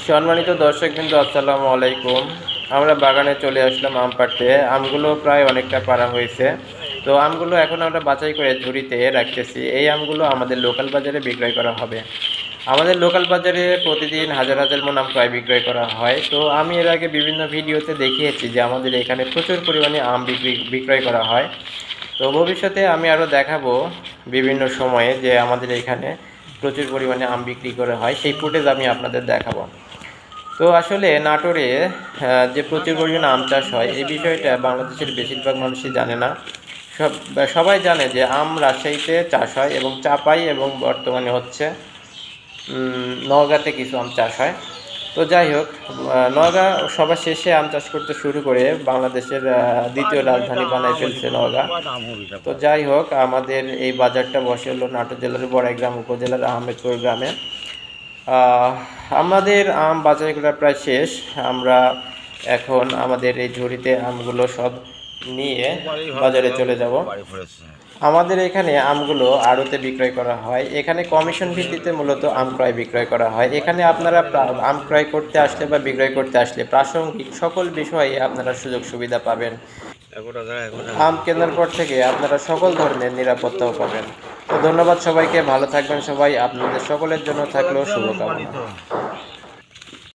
সম্মানিত দর্শকবৃন্দ, আসসালামু আলাইকুম। আমরা বাগানে চলে আসলাম আম পাড়তে। আমগুলো প্রায় অনেকটা পাড়া হয়েছে। তো আমগুলো এখন আমরা বাছাই করে ঝুড়িতে রাখতেছি। এই আমগুলো আমাদের লোকাল বাজারে বিক্রয় করা হবে। আমাদের লোকাল বাজারে প্রতিদিন হাজার হাজার মণ আম প্রায় বিক্রয় করা হয়। তো আমি এর আগে বিভিন্ন ভিডিওতে দেখিয়েছি যে আমাদের এখানে প্রচুর পরিমাণে আম বিক্রয় করা হয়। তো ভবিষ্যতে আমি আরও দেখাবো বিভিন্ন সময়ে যে আমাদের এখানে প্রচুর পরিমাণে আম বিক্রি করা হয়, সেই ফুটেজ আমি আপনাদের দেখাবো। তো আসলে নাটোরে যে প্রচুর পরিমাণে আম চাষ হয়, এই বিষয়টা বাংলাদেশের বেশিরভাগ মানুষই জানে না। সবাই জানে যে আম রাজশাহীতে চাষ হয় এবং চাপাই এবং বর্তমানে হচ্ছে নওগাঁতে কিছু আম চাষ হয়। তো যাই হোক, নওগাঁ সবার শেষে আম চাষ করতে শুরু করে বাংলাদেশের দ্বিতীয় রাজধানী বানায় ফেলছে নওগাঁ। তো যাই হোক, আমাদের এই বাজারটা বসে হলো নাটোর জেলার বড়াইগ্রাম উপজেলার আহমেদপুর গ্রামে। আমাদের আম বাছাই করা প্রায় শেষ। আমরা এখন আমাদের এই ঝুড়িতে আমগুলো সব নিয়ে বাজারে চলে যাব। আমাদের এখানে আমগুলো আড়তে বিক্রয় করা হয়। এখানে কমিশন ভিত্তিতে মূলত আম ক্রয় বিক্রয় করা হয়। এখানে আপনারা আম ক্রয় করতে আসলে বা বিক্রয় করতে আসলে প্রাসঙ্গিক সকল বিষয়ে আপনারা সুযোগ সুবিধা পাবেন। আম কেনার পর থেকে আপনারা সকল ধরনের নিরাপত্তাও পাবেন। তো ধন্যবাদ সবাইকে, ভালো থাকবেন সবাই। আপনাদের সকলের জন্য থাকলেও শুভকামনা।